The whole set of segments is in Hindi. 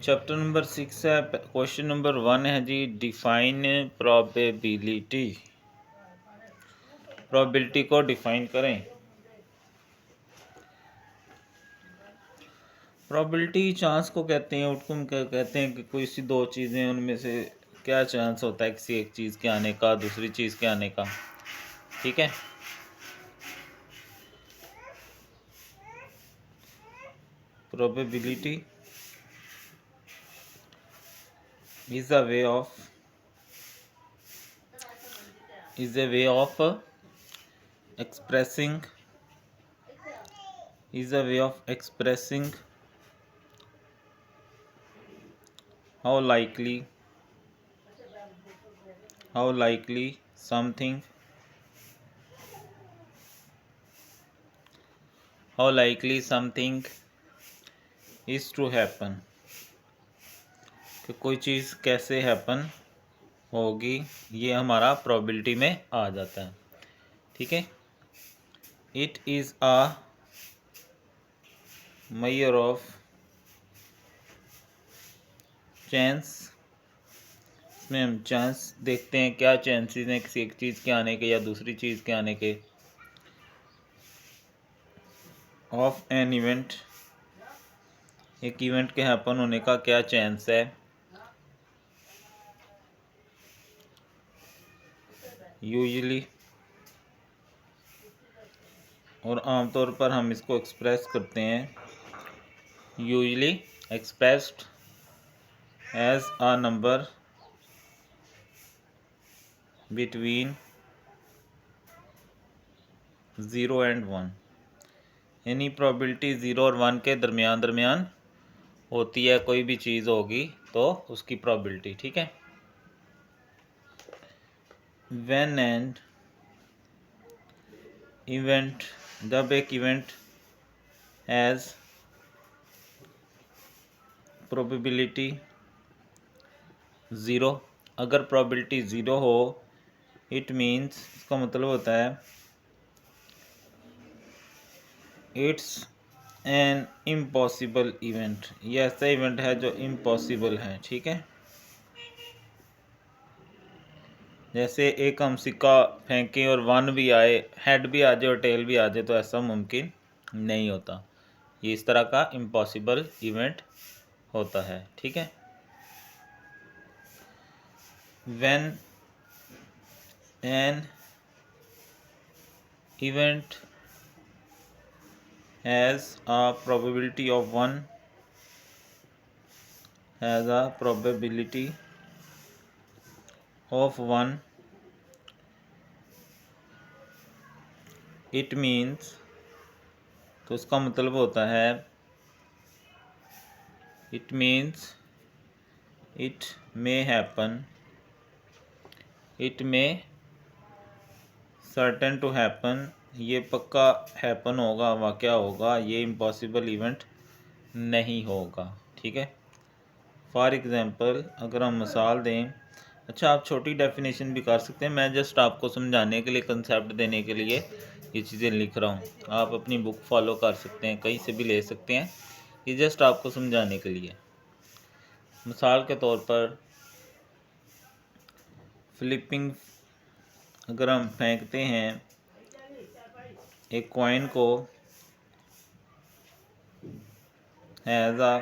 चैप्टर नंबर 6 है। क्वेश्चन नंबर 1 है जी, डिफाइन प्रोबेबिलिटी। प्रोबेबिलिटी को डिफाइन करें। प्रोबेबिलिटी चांस को कहते हैं, आउटकम कहते हैं कि कोई सी दो चीज़ें, उनमें से क्या चांस होता है किसी एक चीज़ के आने का, दूसरी चीज़ के आने का। ठीक है, probability is a way of expressing how likely something is to happen, कि कोई चीज़ कैसे हैपन होगी, ये हमारा प्रोबेबिलिटी में आ जाता है। ठीक है, it is a measure of chance. इसमें हम चांस देखते हैं, क्या चांसेस हैं किसी एक चीज़ के आने के या दूसरी चीज़ के आने के। ऑफ एन इवेंट, एक इवेंट के हैपन होने का क्या चांस है। यूजुअली, और आमतौर पर हम इसको एक्सप्रेस करते हैं, usually expressed as a number between 0 and 1। यानी प्रोबेबिलिटी 0 और 1 के दरमियान होती है। कोई भी चीज़ होगी तो उसकी प्रोबेबिलिटी। ठीक है, व्हेन एंड इवेंट, जब एक इवेंट हैज़ प्रोबेबिलिटी 0, अगर प्रोबेबिलिटी 0 हो, इट मीन्स, इसका मतलब होता है इट्स एन इम्पॉसिबल इवेंट। ये ऐसा इवेंट है जो इम्पॉसिबल है। ठीक है, जैसे एक हम सिक्का फेंकें और 1 भी आए, हेड भी आ जाए और टेल भी आ जाए, तो ऐसा मुमकिन नहीं होता। ये इस तरह का इम्पॉसिबल इवेंट होता है। ठीक है, when an event has a probability of 1, has a probability of 1, it means, तो उसका मतलब होता है it means it may happen, it may certain to happen, ये पक्का हैपन होगा, वाक़या होगा, ये इम्पॉसिबल इवेंट नहीं होगा। ठीक है, फॉर एग्ज़ाम्पल अगर हम मिसाल दें, अच्छा आप छोटी डेफिनेशन भी कर सकते हैं, मैं जस्ट आपको समझाने के लिए, कंसेप्ट देने के लिए ये चीज़ें लिख रहा हूँ। आप अपनी बुक फॉलो कर सकते हैं, कहीं से भी ले सकते हैं, ये जस्ट आपको समझाने के लिए। मिसाल के तौर पर फ्लिपिंग, अगर हम फेंकते हैं एक कॉइन को, हैज़ अ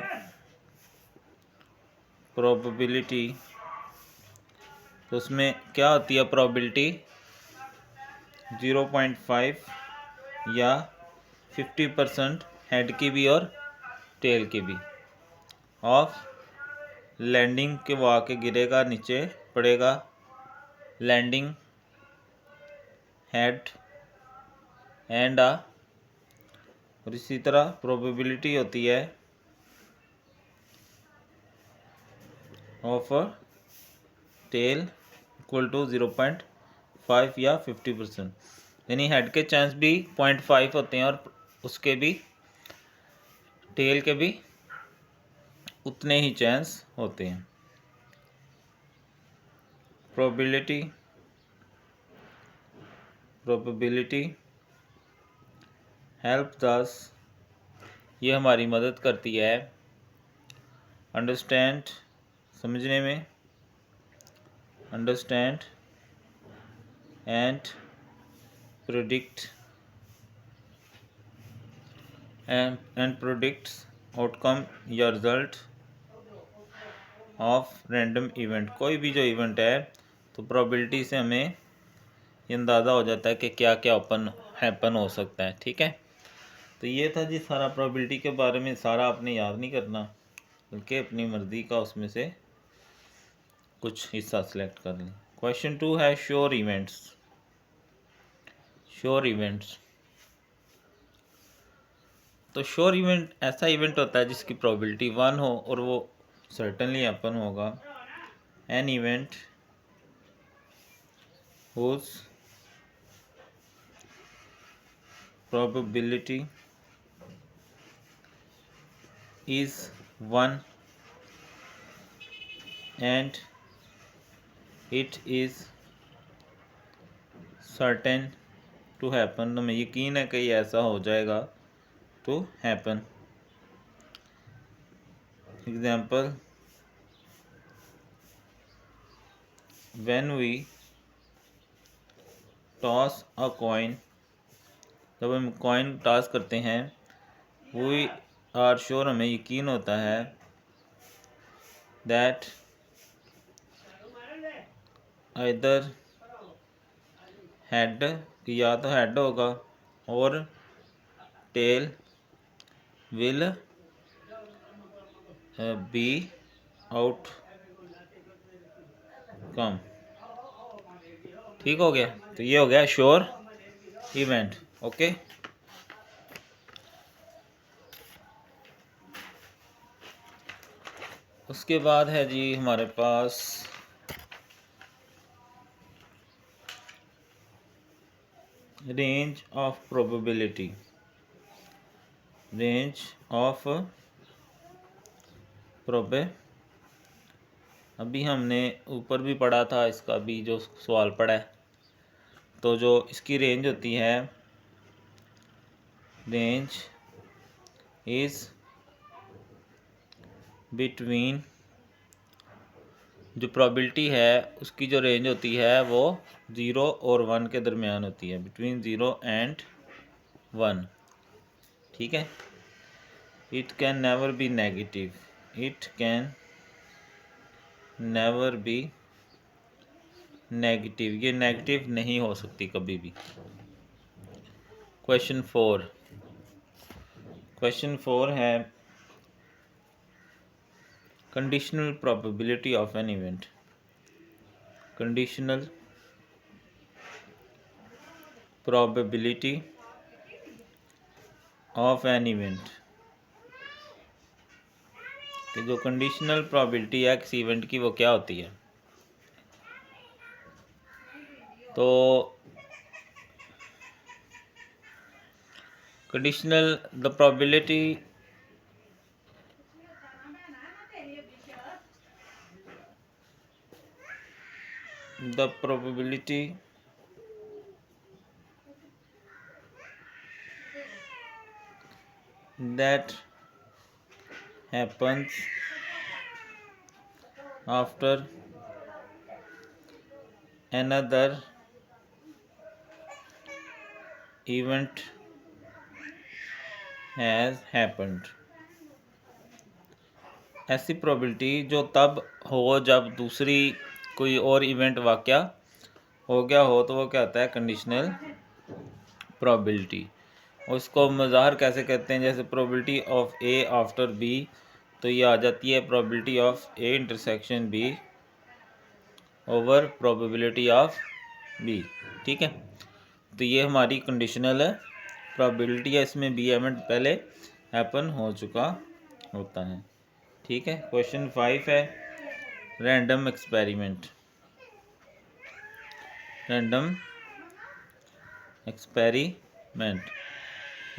प्रोबेबिलिटी, तो उसमें क्या होती है प्रोबेबिलिटी, 0.5 या 50% हेड की भी और टेल की भी, ऑफ लैंडिंग के, वो आके गिरेगा, नीचे पड़ेगा, लैंडिंग हेड एंड आ, और इसी तरह प्रोबेबिलिटी होती है ऑफ टेल इक्वल टू 0.5 या 50%। यानी हेड के चांस भी 0.5 होते हैं और उसके भी, टेल के भी उतने ही चांस होते हैं। प्रोबेबिलिटी हेल्प्स अस, ये हमारी मदद करती है अंडरस्टैंड समझने में, understand and predict and products outcome या रिजल्ट ऑफ रैंडम इवेंट। कोई भी जो इवेंट है तो प्रोबेबिलिटी से हमें ये अंदाज़ा हो जाता है कि क्या क्या ओपन हैपन हो सकता है। ठीक है, तो ये था जी सारा प्रोबेबिलिटी के बारे में। सारा आपने याद नहीं करना, बल्कि अपनी मर्ज़ी का उसमें से कुछ हिस्सा सेलेक्ट कर लें। क्वेश्चन 2 है श्योर इवेंट्स। श्योर इवेंट्स, तो श्योर इवेंट ऐसा इवेंट होता है जिसकी प्रोबेबिलिटी 1 हो और वो सर्टेनली हैपन होगा। An event whose probability is 1 and it is certain to happen, तो मैं यकीन है कि ये ऐसा हो जाएगा to happen। Example, when we toss a coin, जब हम कॉइन टॉस करते हैं, we are sure, हमें यकीन होता है that either हेड, या तो हेड होगा और टेल विल बी आउट कम। ठीक हो गया, तो ये हो गया श्योर इवेंट। ओके, उसके बाद है जी हमारे पास range of probability. Range of probe, अभी हमने ऊपर भी पढ़ा था, इसका भी जो सवाल पढ़ा है, तो जो इसकी रेंज होती है, रेंज इज़ बिटवीन, जो प्रोबेबिलिटी है उसकी जो रेंज होती है वो 0 और 1 के दरमियान होती है, बिटवीन 0 एंड 1। ठीक है, it can never be negative, it can never be negative, ये नेगेटिव नहीं हो सकती कभी भी। क्वेश्चन 4, क्वेश्चन 4 है conditional probability of an event. Conditional probability of an event, कि जो कंडीशनल प्रोबेबिलिटी है किसी इवेंट की वो क्या होती है। तो conditional, the probability that happens after another event has happened, ऐसी प्रोबेबिलिटी जो तब हो जब दूसरी कोई और इवेंट वाक़या हो गया हो, तो वो क्या होता है, कंडीशनल प्रोबेबिलिटी। उसको मज़ाहर कैसे कहते हैं, जैसे probability of A after B, तो ये आ जाती है probability of A intersection B over probability of B. ठीक है, तो ये हमारी कंडीशनल प्रोबेबिलिटी है, इसमें बी इवेंट पहले हैपन हो चुका होता है। ठीक है, क्वेश्चन 5 है random experiment. Random experiment,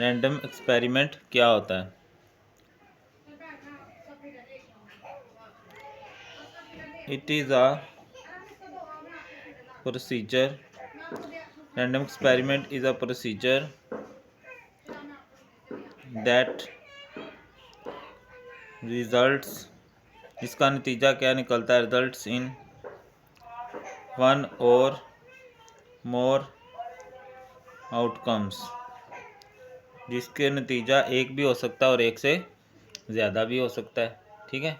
random experiment क्या होता है। It is a procedure, random experiment is a procedure that results इसका नतीजा क्या निकलता है? रिजल्ट्स इन वन और मोर आउटकम्स, जिसके नतीजा एक भी हो सकता है और एक से ज़्यादा भी हो सकता है। ठीक है,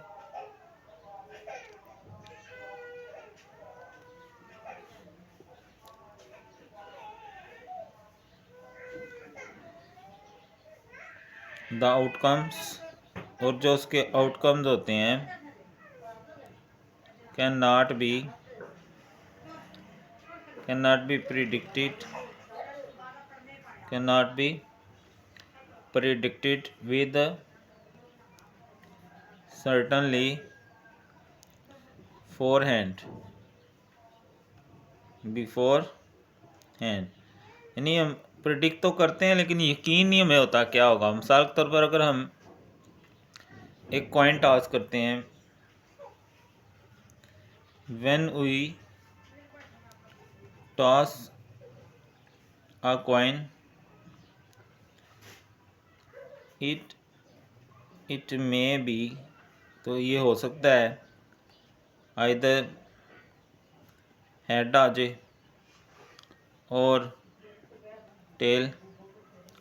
द आउटकम्स, और जो उसके आउटकम्स होते हैं can not be predicted with certainly beforehand, यानी हम प्रिडिक्ट तो करते हैं लेकिन यकीन नहीं हमें होता क्या होगा। मिसाल के तौर पर अगर हम एक कॉइन टॉस करते हैं, when we toss a coin it may be, तो ये हो सकता है आइदर हेड आ जाए और टेल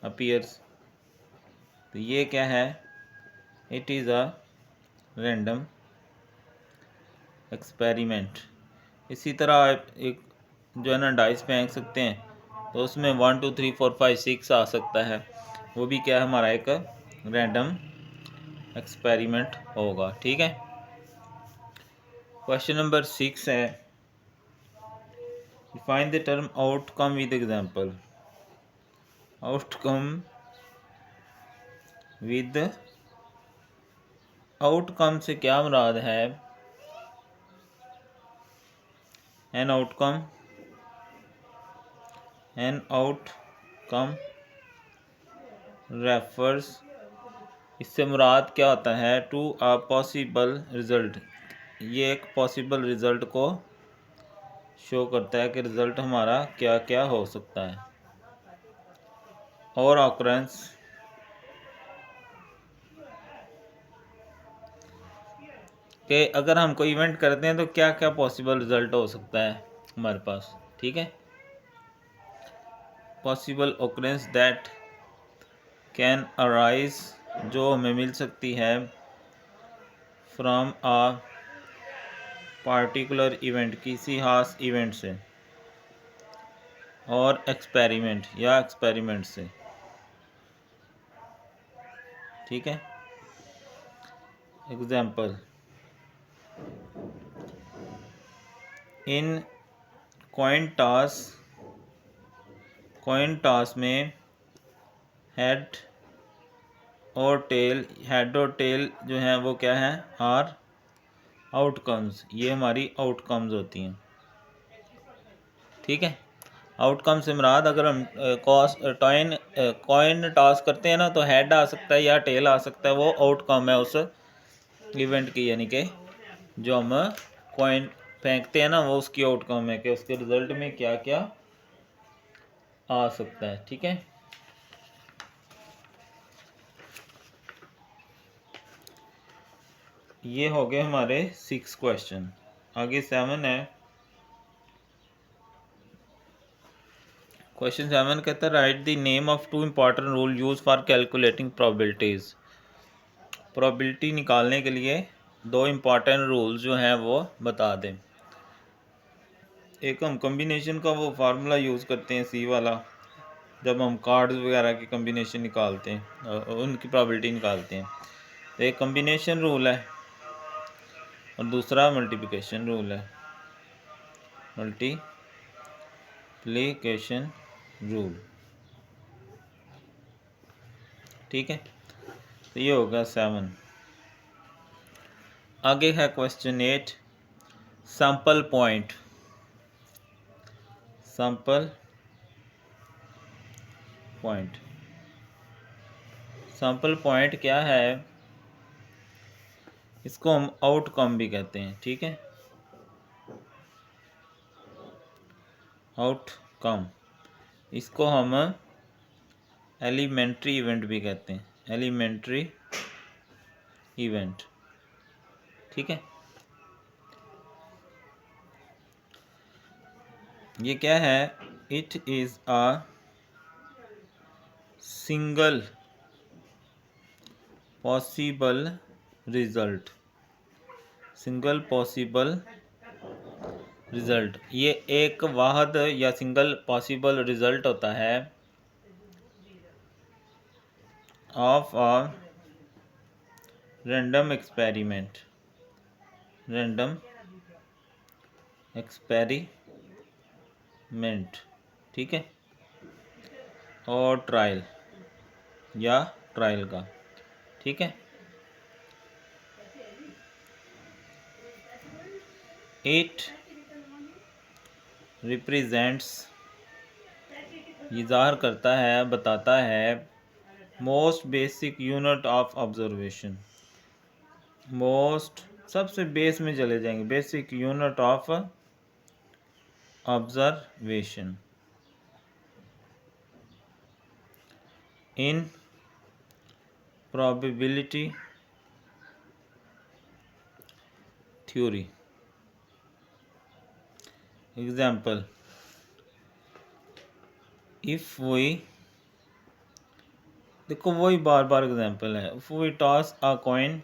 अपीयर्स। तो ये क्या है? It is a random experiment. इसी तरह आप एक जो है ना डाइस फेंक सकते हैं, तो उसमें 1 2 3 4 5 6 आ सकता है, वो भी क्या है? हमारा एक रैंडम एक्सपेरिमेंट होगा। ठीक है, क्वेश्चन नंबर 6 है, define the term outcome with example. Outcome with, outcome से क्या मुराद है? एन आउटकम रेफर्स, इससे मुराद क्या होता है? टू अ पॉसिबल रिजल्ट, ये एक पॉसिबल रिजल्ट को शो करता है कि रिजल्ट हमारा क्या क्या हो सकता है। और ऑकरेंस, कि अगर हम कोई इवेंट करते हैं तो क्या क्या पॉसिबल रिजल्ट हो सकता है हमारे पास। ठीक है, possible occurrence that can arise, जो हमें मिल सकती है फ्रॉम अ पार्टिकुलर इवेंट, किसी खास इवेंट से, और एक्सपेरिमेंट या एक्सपेरिमेंट से। ठीक है, एग्जाम्पल, इन कॉइन टॉस में हेड और टेल जो है वो क्या है? आर आउटकम्स, ये हमारी आउटकम्स होती हैं। ठीक है, आउटकम से मुराद अगर हम कॉइन टॉस करते हैं ना, तो हेड आ सकता है या टेल आ सकता है, वो आउटकम है उस इवेंट की, यानी कि जो हम कॉइन फेंकते हैं ना, वो उसकी आउटकम है कि उसके रिजल्ट में क्या क्या आ सकता है। ठीक है, ये हो गए हमारे 6 क्वेश्चन। आगे 7 है। क्वेश्चन 7 कहता है, right the name of 2 important rule use for calculating probabilities. Probability निकालने के लिए 2 इम्पॉर्टेंट रूल्स जो हैं वो बता दें। एक हम कम्बिनेशन का वो फार्मूला यूज़ करते हैं, सी वाला, जब हम कार्ड्स वगैरह की कम्बिनेशन निकालते हैं, उनकी प्रोबेबिलिटी निकालते हैं। तो एक कम्बिनेशन रूल है और दूसरा मल्टीप्लिकेशन रूल है, मल्टीप्लिकेशन रूल। ठीक है, तो ये होगा 7। आगे है question 8, sample point. Sample point क्या है? इसको हम आउटकम भी कहते हैं। ठीक है, आउटकम, इसको हम एलिमेंट्री इवेंट भी कहते हैं, एलिमेंट्री इवेंट। ठीक है। ये क्या है? It is a single possible result. Single possible result, ये एक वाहद या सिंगल पॉसिबल रिजल्ट होता है of a random experiment. Random experiment, ठीक है, और ट्रायल या ट्रायल का, ठीक है। इट रिप्रेजेंट्स, ये ज़ाहिर करता है, बताता है, most basic unit of observation. Most, सबसे बेस में चले जाएंगे, basic unit of observation in probability theory. Example, if we, देखो वही बार बार एग्जाम्पल है। If we toss a coin,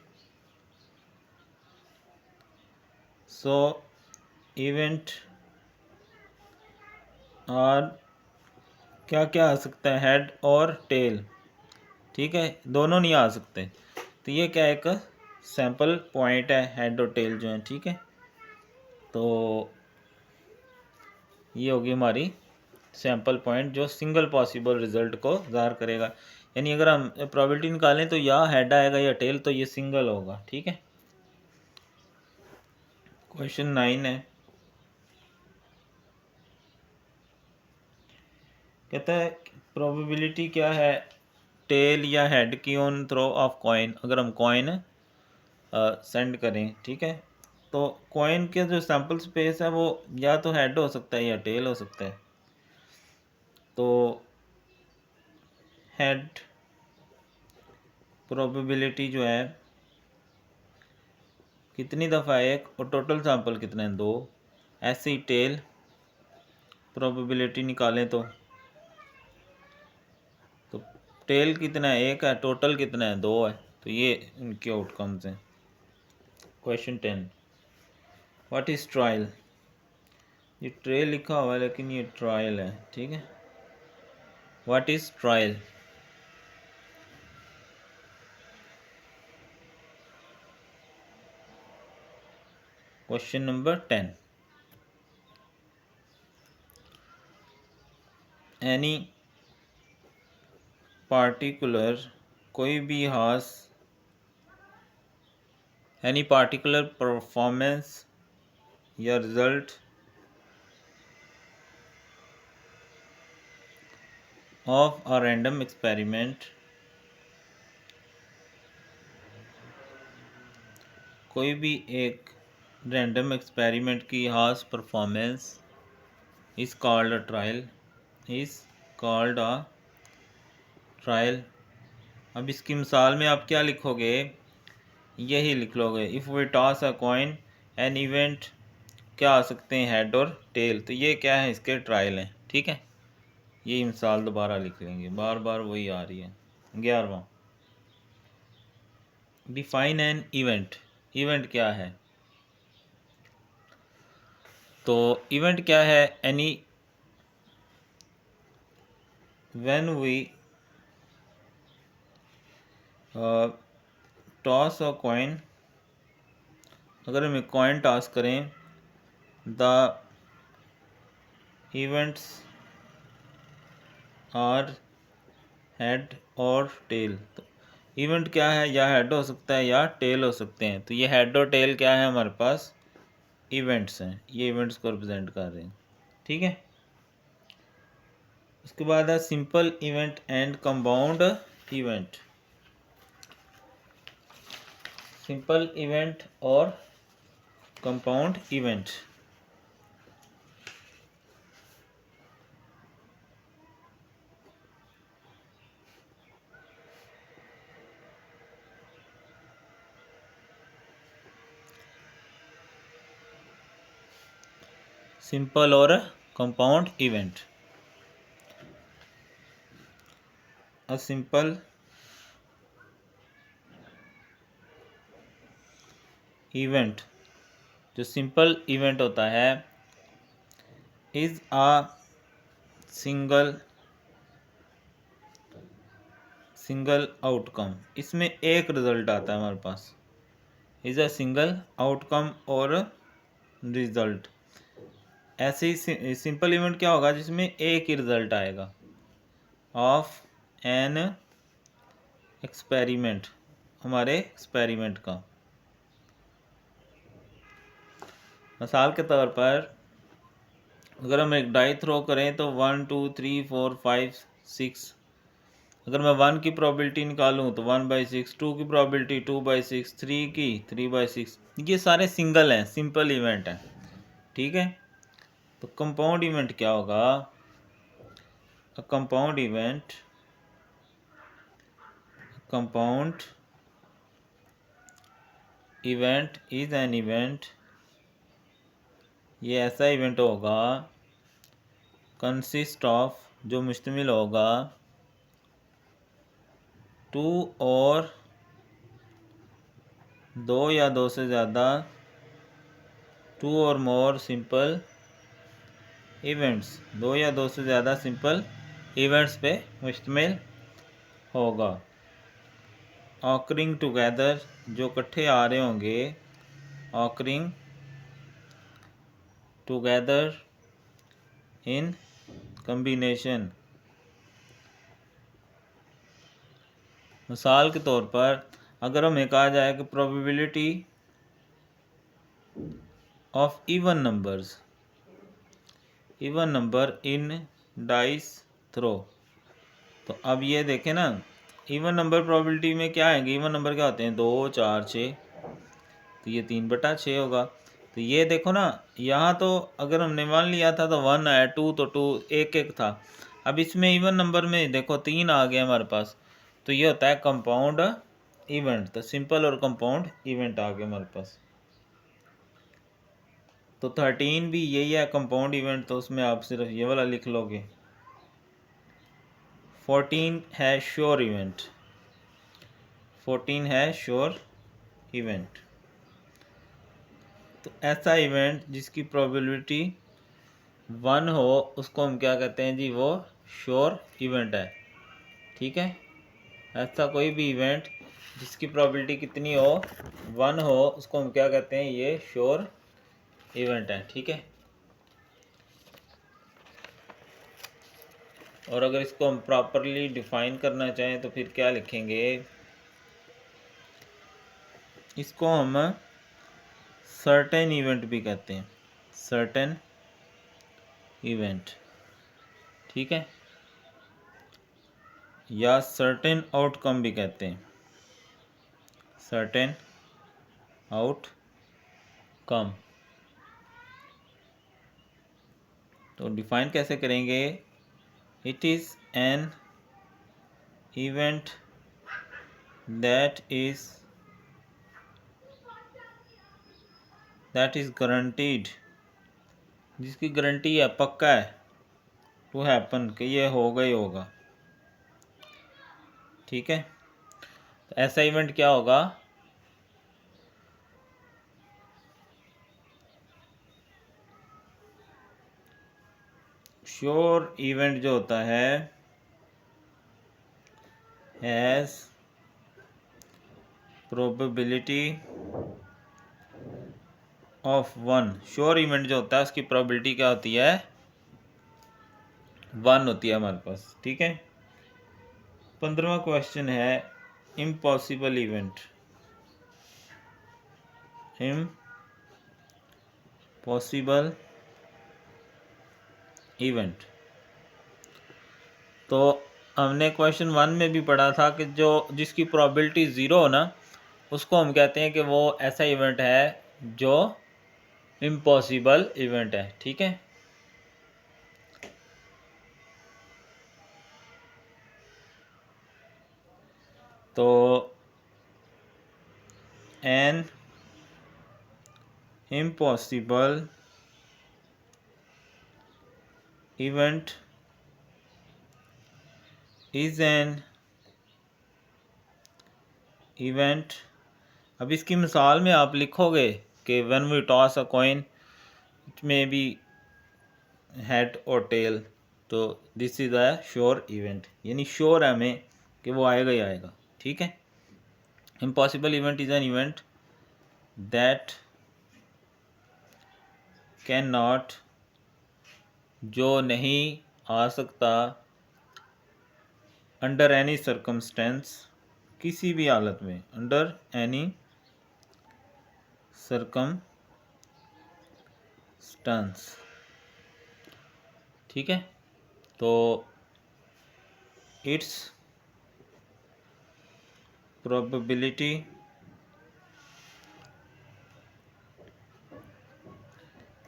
so event और क्या क्या आ सकता है, हेड और टेल, ठीक है, दोनों नहीं आ सकते। तो ये क्या एक सैम्पल पॉइंट है, हेड और टेल जो है, ठीक है। तो ये होगी हमारी सैम्पल पॉइंट जो सिंगल पॉसिबल रिजल्ट को ज़ाहिर करेगा। यानी अगर हम प्रोबेबिलिटी निकालें तो या हेड आएगा या टेल, तो ये सिंगल होगा, ठीक है। क्वेश्चन 9 है, कहता है प्रोबेबिलिटी क्या है टेल या हेड की ऑन थ्रो ऑफ कॉइन। अगर हम कॉइन सेंड करें, ठीक है, तो कॉइन के जो सैम्पल स्पेस है वो या तो हेड हो सकता है या टेल हो सकता है। तो हेड प्रोबेबिलिटी जो है कितनी दफ़ा है, एक, और टोटल सैंपल कितने हैं, 2। ऐसे ही टेल प्रोबेबिलिटी निकालें तो टेल कितना है, 1 है, टोटल कितना है, 2 है। तो ये इनके आउटकम्स हैं। Question 10, what is trial. ये ट्रेल लिखा हुआ है लेकिन ये ट्रायल है, ठीक है। What is trial. Question number 10, any particular, कोई भी हास, एनी पार्टिकुलर परफॉर्मेंस या result of a random experiment, कोई भी एक रैंडम एक्सपेरिमेंट की हास performance is called a trial, is called a trial. अब इसकी मिसाल में आप क्या लिखोगे, यही लिख लोगे, if we toss a coin an event, क्या आ सकते हैं, हेड और टेल। तो ये क्या है, इसके ट्रायल हैं, ठीक है। ये मिसाल दोबारा लिख लेंगे, बार बार वही आ रही है। 11वां, डिफाइन एन इवेंट। इवेंट क्या है, तो इवेंट क्या है, any when we toss a coin, अगर हम कॉइन टॉस करें, द इवेंट्स आर हेड और टेल। तो इवेंट क्या है, या हेड हो सकता है या टेल हो सकते हैं। तो ये हेड और टेल क्या है, हमारे पास इवेंट्स हैं, ये इवेंट्स को रिप्रेजेंट कर रहे हैं, ठीक है। उसके बाद है simple event and compound event. Simple event और कंपाउंड इवेंट। सिंपल और compound event. A simple event, जो सिंपल इवेंट होता है, इज अ सिंगल आउटकम, इसमें एक रिजल्ट आता है हमारे पास। इज अ सिंगल आउटकम और रिजल्ट। ऐसे ही सिंपल इवेंट क्या होगा जिसमें एक ही रिजल्ट आएगा ऑफ एन एक्सपेरिमेंट, हमारे एक्सपेरिमेंट का। मिसाल के तौर पर अगर हम एक डाई थ्रो करें तो 1 2 3 4 5 6, अगर मैं 1 की प्रोबेबिलिटी निकालूं तो 1/6, 2 की प्रोबेबिलिटी 2/6, 3 की 3/6। ये सारे सिंगल हैं, सिंपल इवेंट हैं, ठीक है। तो कंपाउंड इवेंट क्या होगा? Compound event is an event, ये ऐसा इवेंट होगा कंसिस्ट ऑफ, जो मुश्तमिल होगा 2 और 2 या 2 से ज़्यादा 2 और मोर सिंपल इवेंट्स, 2 या 2 से ज़्यादा सिंपल इवेंट्स पे मुश्तमिल होगा। ऑकरिंग टुगेदर, जो इकट्ठे आ रहे होंगे, ऑकरिंग टुगेदर इन कम्बिनेशन। मिसाल के तौर पर अगर हमें कहा जाए कि probability of even number in dice throw, तो अब ये देखें ना, इवन नंबर प्रोबेबिलिटी में क्या आएंगे? इवन नंबर क्या होते हैं? 2 4 6, तो ये 3/6 होगा। तो ये देखो ना, यहाँ तो अगर हमने मान लिया था तो 1 आया, 2 तो 2 एक एक था। अब इसमें इवन नंबर में देखो 3 आ गया हमारे पास, तो ये होता है कंपाउंड इवेंट। तो सिंपल और कंपाउंड इवेंट आ गए हमारे पास। तो 13 भी यही है कंपाउंड इवेंट, तो उसमें आप सिर्फ ये वाला लिख लोगे। 14 है श्योर इवेंट, 14 है श्योर इवेंट। तो ऐसा इवेंट जिसकी प्रोबेबिलिटी 1 हो उसको हम क्या कहते हैं जी? वो श्योर इवेंट है, ठीक है। ऐसा कोई भी इवेंट जिसकी प्रोबेबिलिटी कितनी हो? 1 हो, उसको हम क्या कहते हैं? ये श्योर इवेंट है, ठीक है। और अगर इसको हम प्रॉपरली डिफाइन करना चाहें तो फिर क्या लिखेंगे? इसको हम सर्टेन इवेंट भी कहते हैं, सर्टेन इवेंट, ठीक है, या सर्टेन आउटकम भी कहते हैं, सर्टेन आउटकम। तो डिफाइन कैसे करेंगे? It is an event that is guaranteed, जिसकी गारंटी है, पक्का है, टू हैपन, कि ये होगा ही होगा, ठीक है। तो ऐसा इवेंट क्या होगा? श्योर इवेंट जो होता है has probability of 1, sure event जो होता है उसकी प्रोबेबिलिटी क्या होती है? 1 होती है हमारे पास, ठीक है। 15वां क्वेश्चन है इम्पॉसिबल इवेंट। इम्पॉसिबल इवेंट, तो हमने क्वेश्चन 1 में भी पढ़ा था कि जो जिसकी प्रोबेबिलिटी 0 हो ना, उसको हम कहते हैं कि वो ऐसा इवेंट है जो इम्पॉसिबल इवेंट है, ठीक है। तो an impossible event is an event. अब इसकी मिसाल में आप लिखोगे कि when we toss a coin it may be head और टेल, तो this is a sure event, यानी श्योर है हमें कि वो आएगा ही आएगा। ठीक है। Impossible event is an event that can not, जो नहीं आ सकता, अंडर एनी सर्कमस्टेंस, किसी भी हालत में, अंडर एनी सर्कमस्टेंस। ठीक है। तो its probability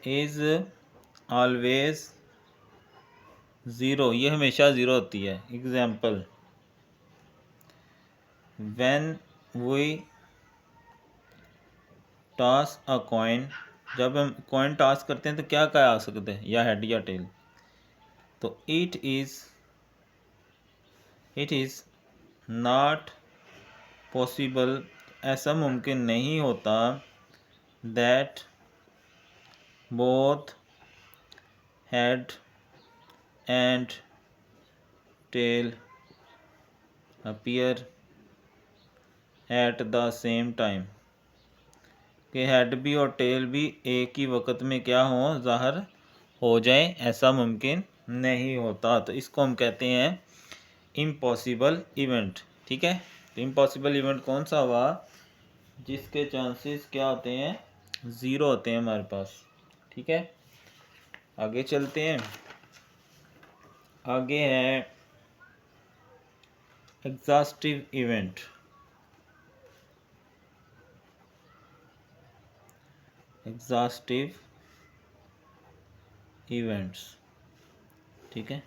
is always zero, ये हमेशा ज़ीरो होती है। Example, when we toss a coin, जब हम कॉइन टॉस करते हैं तो क्या क्या आ सकते हैं, या हेड या टेल। तो इट इज़ नॉट पॉसिबल, ऐसा मुमकिन नहीं होता, that both head and tail appear at the same time, कि हेड भी और टेल भी एक ही वक्त में क्या हो, ज़ाहिर हो जाए, ऐसा मुमकिन नहीं होता। तो इसको हम कहते हैं इम्पॉसिबल इवेंट। ठीक है। तो इम्पॉसिबल इवेंट कौन सा हुआ, जिसके चांसेस क्या होते हैं, ज़ीरो होते हैं हमारे पास। ठीक है। आगे चलते हैं। आगे है एग्जॉस्टिव इवेंट। Exhaustive events. ठीक है।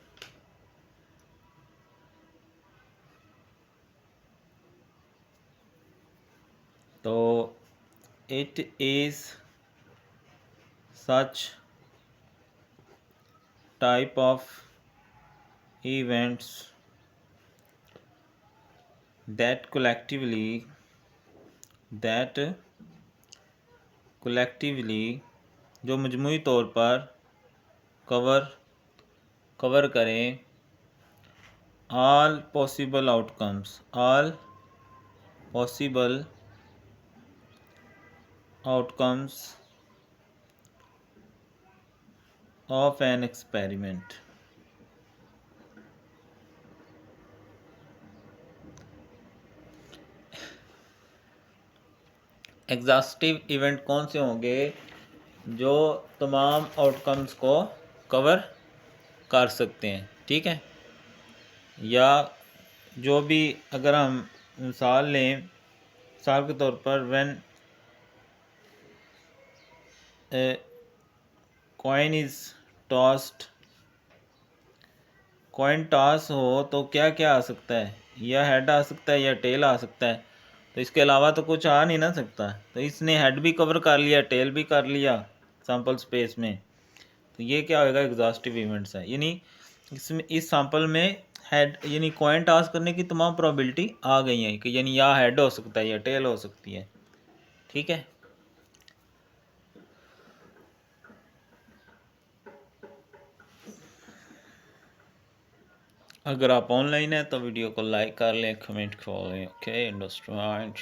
तो it is such type of events that collectively जो मजमूई तौर पर कवर करें all possible outcomes of an experiment. Exhaustive event कौन से होंगे, जो तमाम आउटकम्स को कवर कर सकते हैं। ठीक है। या जो भी, अगर हम मिसाल लें, मिसाल के तौर पर when coin is tossed, coin toss हो तो क्या क्या आ सकता है, या हेड आ सकता है या टेल आ सकता है। तो इसके अलावा तो कुछ आ नहीं ना सकता। तो इसने हेड भी कवर कर लिया, टेल भी कर लिया सैम्पल स्पेस में, तो ये क्या होएगा, एग्जॉस्टिव इवेंट्स है। यानी इसमें, इस सैम्पल में हेड यानी कॉइन टॉस करने की तमाम प्रोबेबिलिटी आ गई है, कि यानी या हेड हो सकता है या टेल हो सकती है। ठीक है। अगर आप ऑनलाइन हैं तो वीडियो को लाइक कर लें, कमेंट कर लें। Okay, understand.